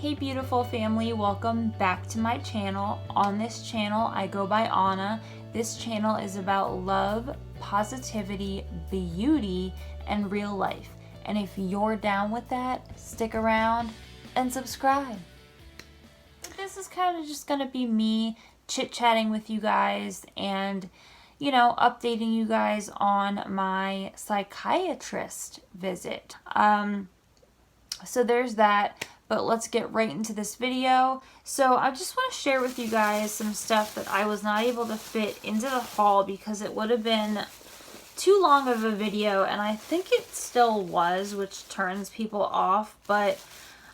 Hey beautiful family, welcome back to my channel. On this channel, I go by Anna. This channel is about love, positivity, beauty, and real life. And if you're down with that, stick around and subscribe. This is kind of just gonna be me chit-chatting with you guys and, you know, updating you guys on my psychiatrist visit. So there's that. But let's get right into this video. So I just want to share with you guys some stuff that I was not able to fit into the haul because it would have been too long of a video, and I think it still was, which turns people off. But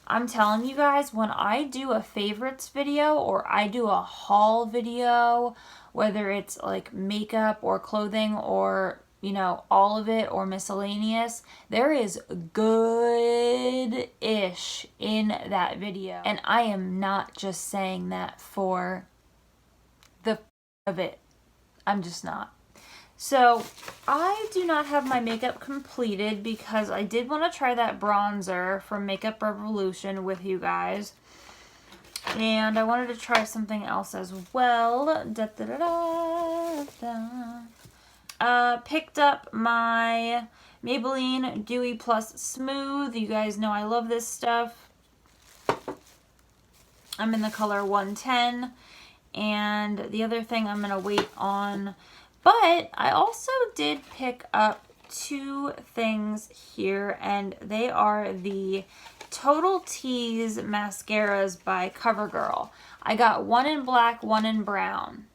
I'm telling you guys, when I do a favorites video or I do a haul video, whether it's like makeup or clothing or, you know, all of it or miscellaneous, there is good-ish in that video. And I am not just saying that for the of it. I'm just not. So I do not have my makeup completed because I did want to try that bronzer from Makeup Revolution with you guys. And I wanted to try something else as well. Picked up my Maybelline Dewy Plus Smooth. You guys know I love this stuff. I'm in the color 110. And the other thing I'm going to wait on. But I also did pick up two things here. And they are the Total Tease mascaras by CoverGirl. I got one in black, one in brown.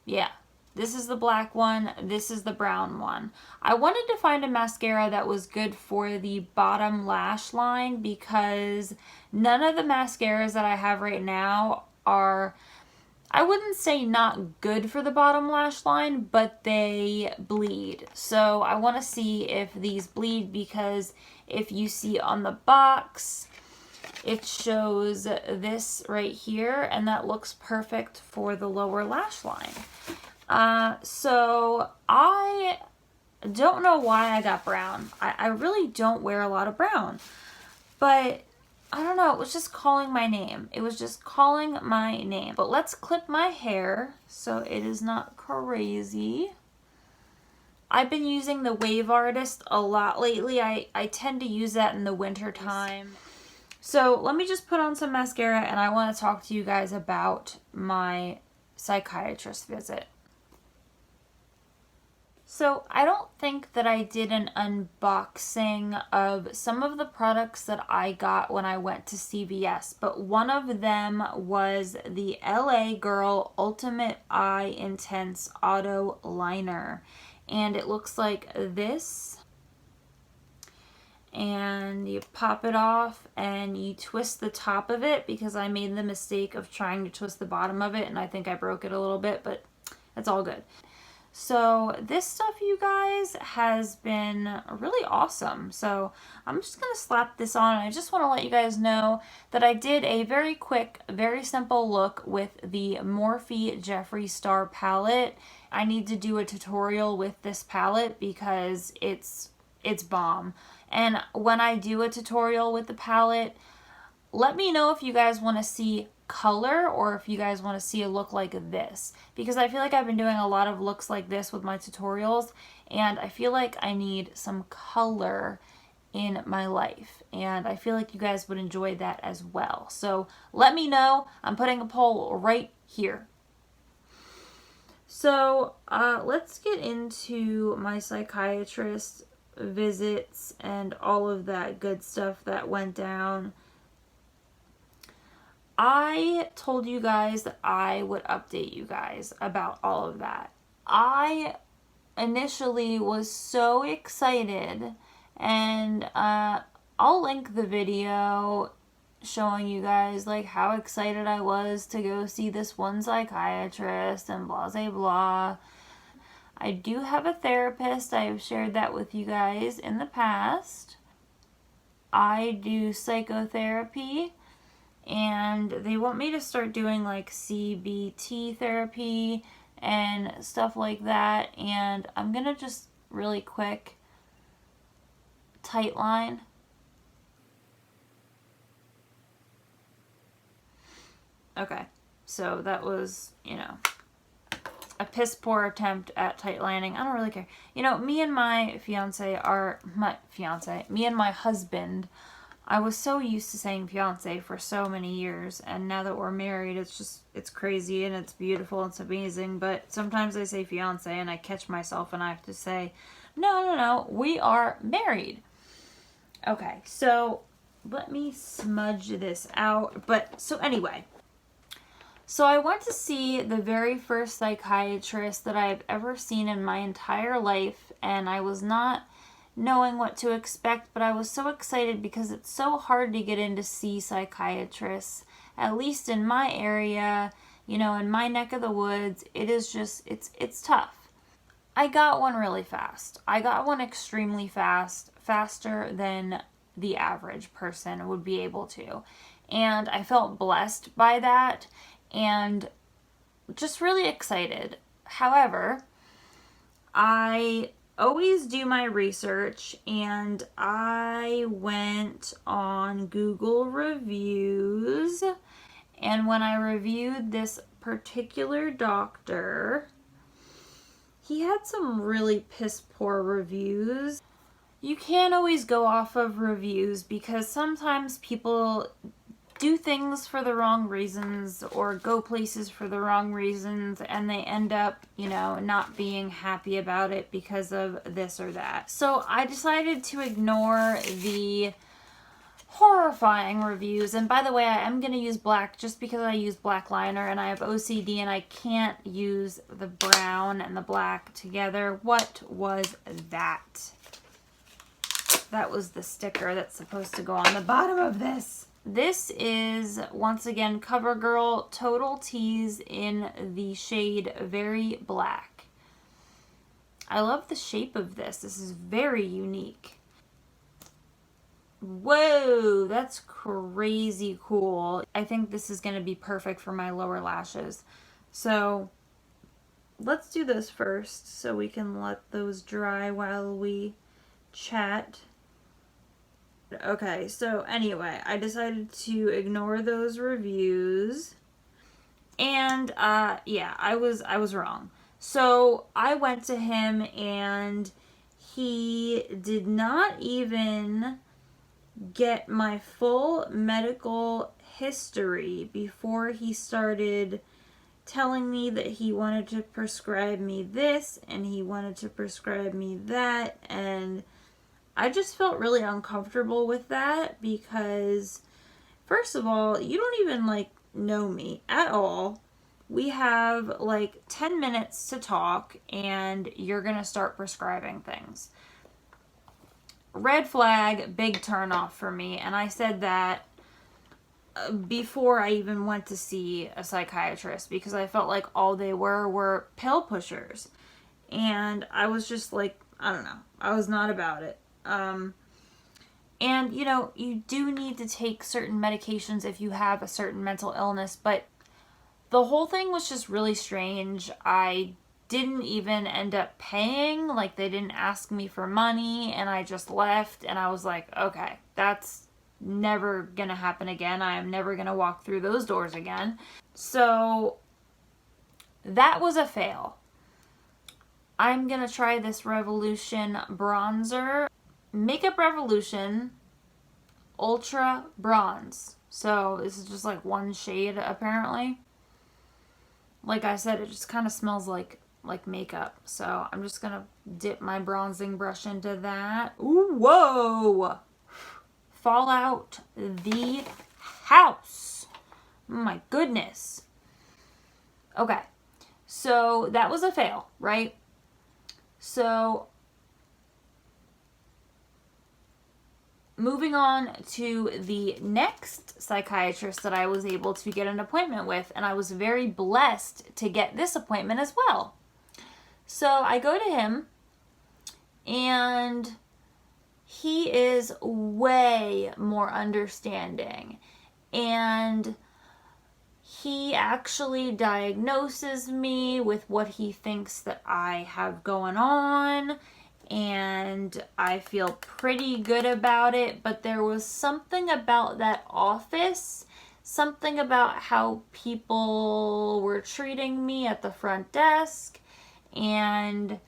Yeah. This is the black one. This is the brown one. I wanted to find a mascara that was good for the bottom lash line because none of the mascaras that I have right now are, I wouldn't say not good for the bottom lash line, but they bleed. So I want to see if these bleed because if you see on the box, it shows this right here, and that looks perfect for the lower lash line. So I don't know why I got brown. I really don't wear a lot of brown, but I don't know. It was just calling my name. It was just calling my name. But let's clip my hair so it is not crazy. I've been using the Wave Artist a lot lately. I tend to use that in the winter time. So let me just put on some mascara and I want to talk to you guys about my psychiatrist visit. So I don't think that I did an unboxing of some of the products that I got when I went to CVS, but one of them was the LA Girl Ultimate Eye Intense Auto Liner. And it looks like this. And you pop it off and you twist the top of it because I made the mistake of trying to twist the bottom of it and I think I broke it a little bit, but it's all good. So this stuff, you guys, has been really awesome. So I'm just going to slap this on. I just want to let you guys know that I did a very quick, very simple look with the Morphe Jeffree Star palette. I need to do a tutorial with this palette because it's bomb. And when I do a tutorial with the palette, let me know if you guys want to see color or if you guys want to see a look like this, because I feel like I've been doing a lot of looks like this with my tutorials and I feel like I need some color in my life and I feel like you guys would enjoy that as well. So let me know. I'm putting a poll right here. So let's get into my psychiatrist visits and all of that good stuff that went down. I told you guys that I would update you guys about all of that. I initially was so excited, and I'll link the video showing you guys like how excited I was to go see this one psychiatrist and blah blah blah. I do have a therapist. I have shared that with you guys in the past. I do psychotherapy. And they want me to start doing like CBT therapy and stuff like that. And I'm going to just really quick tight line. Okay, so that was, a piss poor attempt at tight lining. I don't really care. Me and my me and my husband, I was so used to saying fiance for so many years, and now that we're married, it's crazy and it's beautiful and it's amazing, but sometimes I say fiance and I catch myself and I have to say, no, we are married. Okay, so let me smudge this out. So anyway, so I went to see the very first psychiatrist that I've ever seen in my entire life, and I was not knowing what to expect, but I was so excited because it's so hard to get in to see psychiatrists, at least in my area, in my neck of the woods. It is just, it's tough. I got one really fast. I got one extremely fast, faster than the average person would be able to. And I felt blessed by that and just really excited. However, I always do my research, and I went on Google reviews, and when I reviewed this particular doctor, he had some really piss poor reviews. You can't always go off of reviews because sometimes people do things for the wrong reasons or go places for the wrong reasons, and they end up, not being happy about it because of this or that. So I decided to ignore the horrifying reviews. And by the way, I am going to use black just because I use black liner and I have OCD and I can't use the brown and the black together. What was that? That was the sticker that's supposed to go on the bottom of this. This is, once again, CoverGirl Total Tease in the shade Very Black. I love the shape of this. This is very unique. Whoa, that's crazy cool. I think this is going to be perfect for my lower lashes. So let's do this first so we can let those dry while we chat. Okay, so anyway, I decided to ignore those reviews, and yeah, I was wrong. So I went to him, and he did not even get my full medical history before he started telling me that he wanted to prescribe me this, and he wanted to prescribe me that, and I just felt really uncomfortable with that because, first of all, you don't even, know me at all. We have, 10 minutes to talk, and you're going to start prescribing things. Red flag, big turn off for me, and I said that before I even went to see a psychiatrist because I felt like all they were pill pushers. And I was just I don't know. I was not about it. And you do need to take certain medications if you have a certain mental illness, but the whole thing was just really strange. I didn't even end up paying, they didn't ask me for money, and I just left, and I was like, okay, that's never gonna happen again. I am never gonna walk through those doors again. So that was a fail. I'm gonna try this Revolution bronzer. Makeup Revolution Ultra Bronze. So this is just one shade apparently. Like I said, it just kind of smells like makeup. So I'm just gonna dip my bronzing brush into that. Ooh, whoa! Fall out the house. My goodness. Okay, so that was a fail, right? So moving on to the next psychiatrist that I was able to get an appointment with, and I was very blessed to get this appointment as well. So I go to him, and he is way more understanding, and he actually diagnoses me with what he thinks that I have going on, and I feel pretty good about it, but there was something about that office, something about how people were treating me at the front desk, and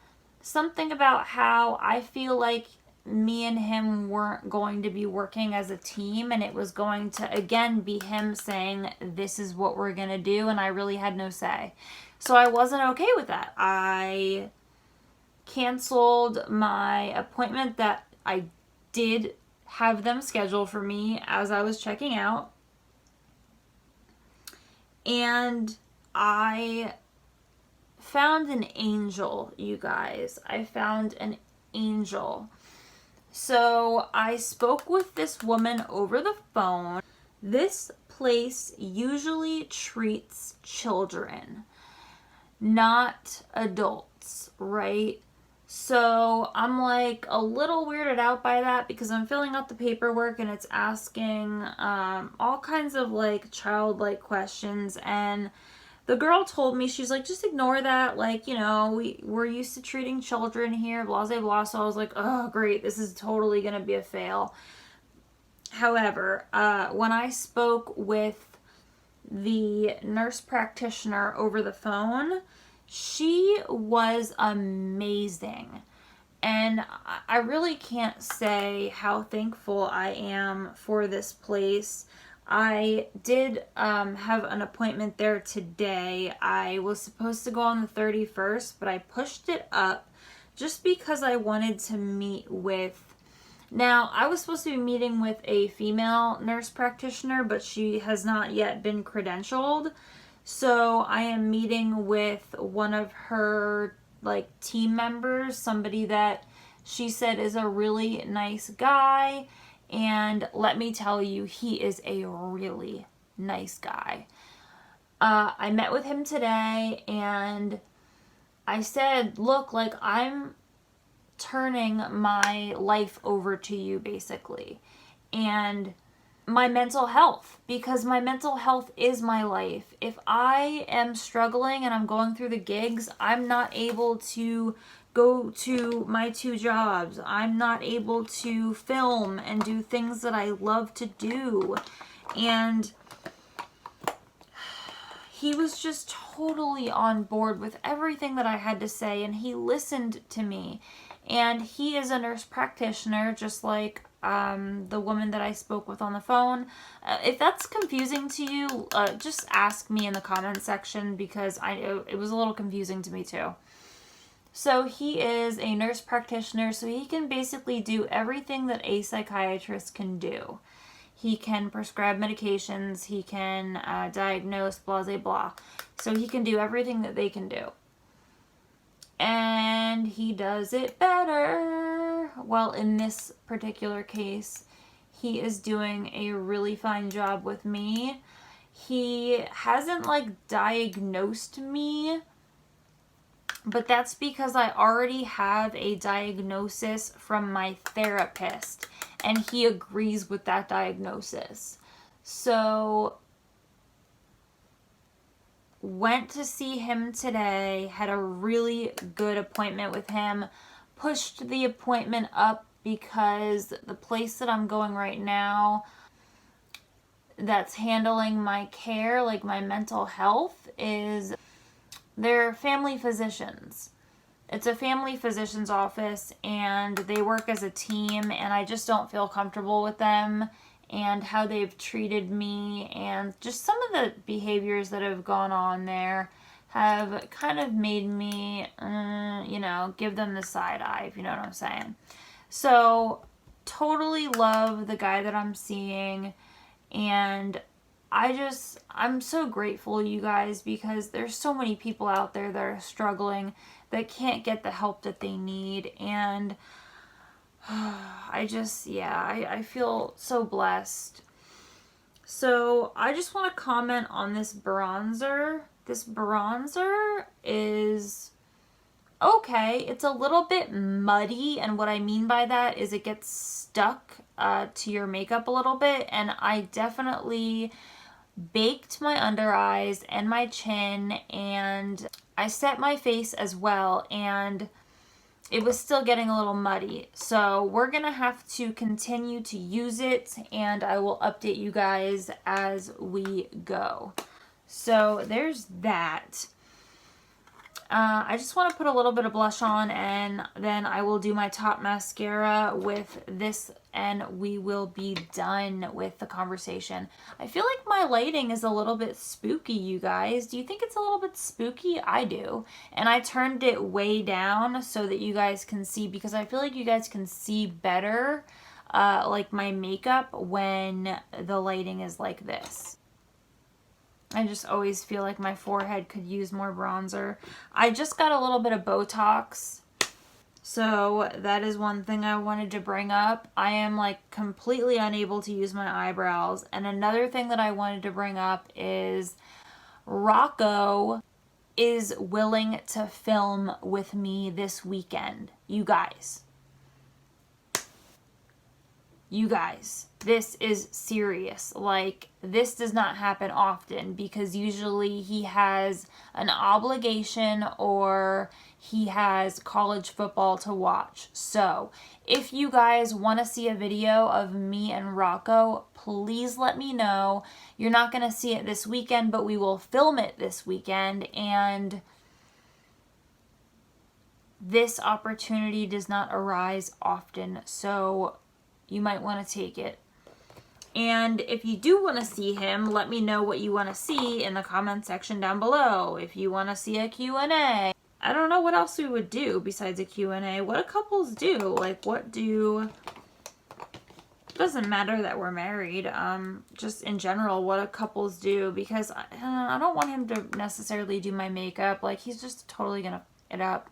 something about how I feel like me and him weren't going to be working as a team, and it was going to again be him saying, this is what we're gonna do, and I really had no say. So I wasn't okay with that. I canceled my appointment that I did have them scheduled for me as I was checking out. And I found an angel, you guys. I found an angel. So I spoke with this woman over the phone. This place usually treats children, not adults, right? So I'm like a little weirded out by that because I'm filling out the paperwork and it's asking all kinds of like childlike questions, and the girl told me, she's like, just ignore that, like, you know, we're used to treating children here, blah blah blah. So I was like, oh great, this is totally gonna be a fail. However, when I spoke with the nurse practitioner over the phone, she was amazing. And I really can't say how thankful I am for this place. I did have an appointment there today. I was supposed to go on the 31st, but I pushed it up just because I wanted to meet with... Now, I was supposed to be meeting with a female nurse practitioner, but she has not yet been credentialed. So I am meeting with one of her like team members, somebody that she said is a really nice guy. And let me tell you, he is a really nice guy. I met with him today and I said, look, like, I'm turning my life over to you basically. And my mental health, because my mental health is my life. If I am struggling and I'm going through the gigs, I'm not able to go to my 2 jobs. I'm not able to film and do things that I love to do. And he was just totally on board with everything that I had to say, and he listened to me. And he is a nurse practitioner, just like the woman that I spoke with on the phone. If that's confusing to you, just ask me in the comment section, because it was a little confusing to me too. So he is a nurse practitioner, so he can basically do everything that a psychiatrist can do. He can prescribe medications, he can diagnose, blah, blah, blah. So he can do everything that they can do. And he does it better. Well, in this particular case, he is doing a really fine job with me. He hasn't like diagnosed me, but that's because I already have a diagnosis from my therapist, and he agrees with that diagnosis. So went to see him today, had a really good appointment with him, pushed the appointment up because the place that I'm going right now that's handling my care, like my mental health, they're family physicians. It's a family physician's office, and they work as a team, and I just don't feel comfortable with them and how they've treated me, and just some of the behaviors that have gone on there have kind of made me, give them the side eye, if you know what I'm saying. So, totally love the guy that I'm seeing, and I'm so grateful, you guys, because there's so many people out there that are struggling, that can't get the help that they need, and I feel so blessed. So I just want to comment on this bronzer. This bronzer is okay. It's a little bit muddy, and what I mean by that is it gets stuck to your makeup a little bit, and I definitely baked my under eyes and my chin, and I set my face as well, and it was still getting a little muddy. So we're gonna have to continue to use it, and I will update you guys as we go. So there's that. I just want to put a little bit of blush on, and then I will do my top mascara with this, and we will be done with the conversation. I feel like my lighting is a little bit spooky, you guys. Do you think it's a little bit spooky? I do. And I turned it way down so that you guys can see, because I feel like you guys can see better like my makeup when the lighting is like this. I just always feel like my forehead could use more bronzer. I just got a little bit of Botox, so that is one thing I wanted to bring up. I am like completely unable to use my eyebrows. And another thing that I wanted to bring up is Rocco is willing to film with me this weekend. You guys, this is serious. Like, this does not happen often, because usually he has an obligation or he has college football to watch. So if you guys want to see a video of me and Rocco, please let me know. You're not going to see it this weekend, but we will film it this weekend. And this opportunity does not arise often, so you might want to take it. And if you do want to see him, let me know what you want to see in the comment section down below. If you want to see a Q&A. I don't know what else we would do besides a Q&A. What do couples do? Like, what do... It doesn't matter that we're married. Just in general, what do couples do? Because I don't want him to necessarily do my makeup. Like, he's just totally gonna f it up.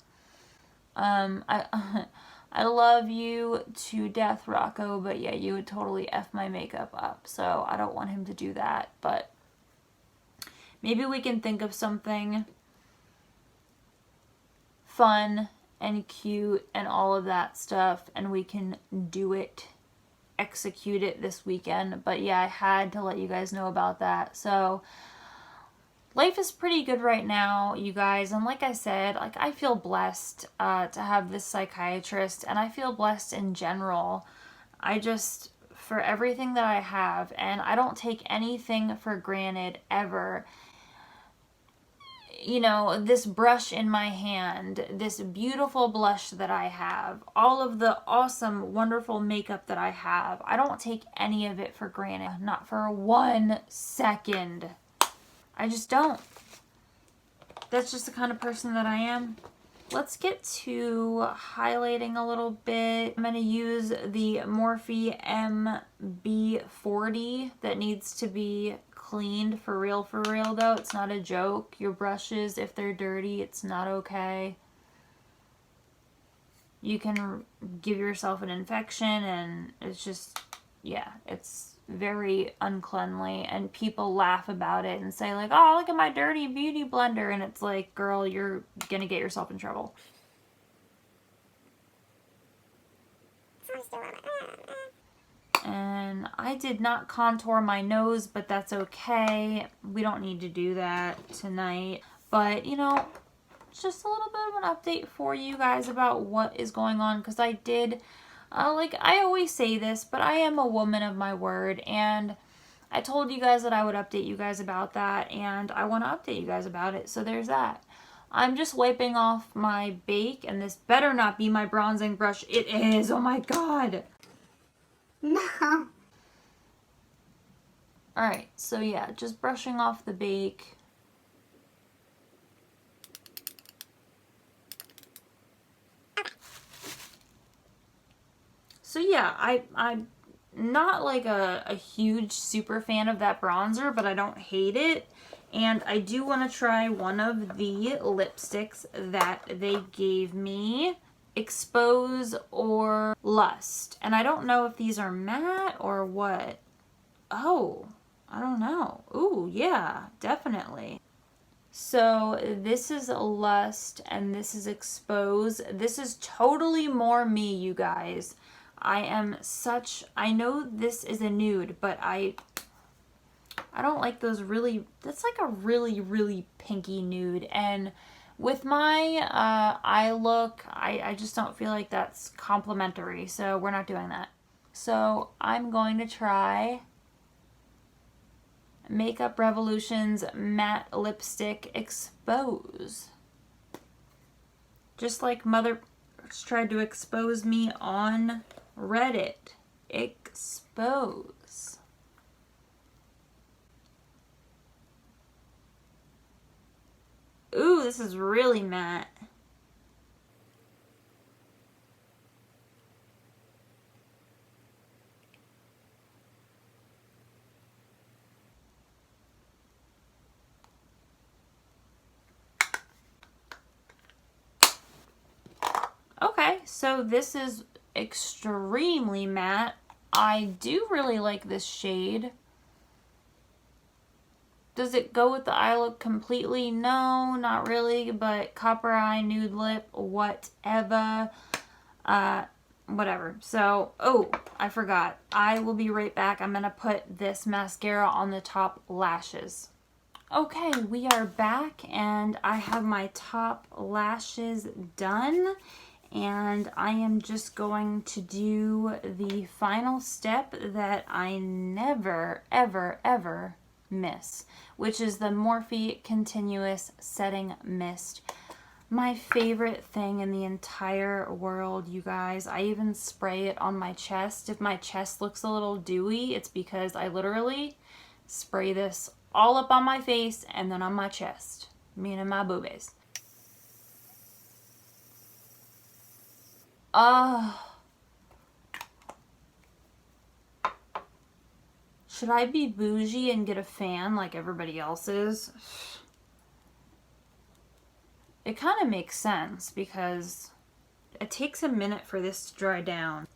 I love you to death, Rocco, but yeah, you would totally F my makeup up, so I don't want him to do that. But maybe we can think of something fun and cute and all of that stuff, and we can do it, execute it this weekend. But yeah, I had to let you guys know about that. So life is pretty good right now, you guys, and like I said, like, I feel blessed to have this psychiatrist, and I feel blessed in general. For everything that I have, and I don't take anything for granted ever. You know, this brush in my hand, this beautiful blush that I have, all of the awesome, wonderful makeup that I have, I don't take any of it for granted, not for 1 second. I just don't. That's just the kind of person that I am. Let's get to highlighting a little bit. I'm going to use the Morphe MB40 that needs to be cleaned for real though. It's not a joke. Your brushes, if they're dirty, it's not okay. You can give yourself an infection, and it's just, yeah, it's very uncleanly, and people laugh about it and say like, oh, look at my dirty beauty blender, and it's like, girl, you're gonna get yourself in trouble. And I did not contour my nose, but that's okay. We don't need to do that tonight. But, you know, just a little bit of an update for you guys about what is going on, because I did... like, I always say this, but I am a woman of my word, and I told you guys that I would update you guys about that, and I want to update you guys about it, so there's that. I'm just wiping off my bake, and this better not be my bronzing brush. It is! Oh my god! No! Alright, so yeah, just brushing off the bake. So yeah, I'm not like a huge super fan of that bronzer, but I don't hate it. And I do want to try one of the lipsticks that they gave me, Expose or Lust. And I don't know if these are matte or what. Oh, I don't know. Ooh, yeah, definitely. So this is Lust and this is Expose. This is totally more me, you guys. I know this is a nude, but I don't like those really, that's like a really, really pinky nude. And With my eye look, I just don't feel like that's complimentary, so we're not doing that. So I'm going to try Makeup Revolution's Matte Lipstick Expose. Just like Mother tried to expose me on Reddit. Expose. Ooh, this is really matte. Okay, so this is extremely matte. I do really like this shade. Does it go with the eye look completely? No, not really, but copper eye, nude lip, whatever. Whatever. So, oh, I forgot. I will be right back. I'm going to put this mascara on the top lashes. Okay, we are back and I have my top lashes done. And I am just going to do the final step that I never, ever, ever miss, which is the Morphe Continuous Setting Mist. My favorite thing in the entire world, you guys. I even spray it on my chest. If my chest looks a little dewy, it's because I literally spray this all up on my face and then on my chest, meaning my boobies. Should I be bougie and get a fan like everybody else is? It kind of makes sense because it takes a minute for this to dry down.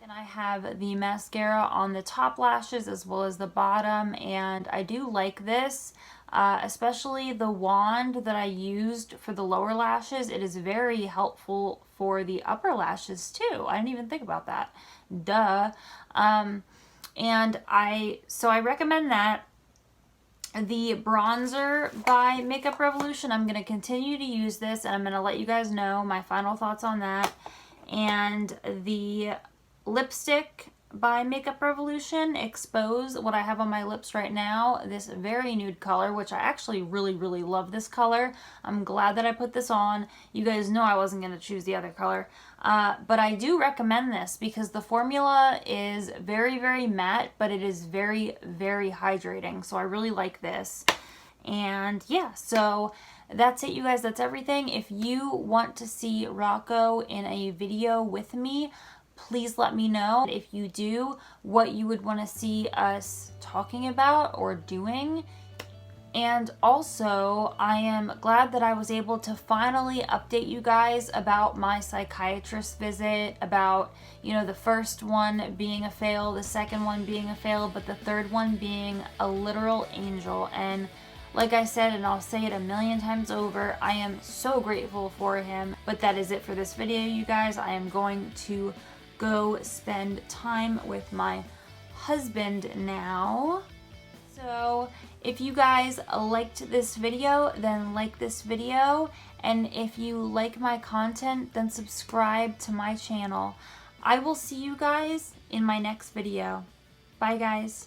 And I have the mascara on the top lashes as well as the bottom, and I do like this, especially the wand that I used for the lower lashes. It is very helpful for the upper lashes too. I didn't even think about that. Duh. And I recommend that. The bronzer by Makeup Revolution, I'm going to continue to use this, and I'm going to let you guys know my final thoughts on that. And the lipstick by Makeup Revolution, Expose, what I have on my lips right now, this very nude color, which I actually really, really love this color. I'm glad that I put this on. You guys know I wasn't going to choose the other color. But I do recommend this because the formula is very, very matte, but it is very, very hydrating. So I really like this. And yeah, so that's it, you guys. That's everything. If you want to see Rocco in a video with me, please let me know. If you do, what you would want to see us talking about or doing. And also, I am glad that I was able to finally update you guys about my psychiatrist visit, about, you know, the first one being a fail, the second one being a fail, but the third one being a literal angel. And like I said, and I'll say it a million times over, I am so grateful for him. But that is it for this video, you guys. I am going to go spend time with my husband now. So if you guys liked this video, then like this video, and if you like my content, then subscribe to my channel. I will see you guys in my next video. Bye, guys.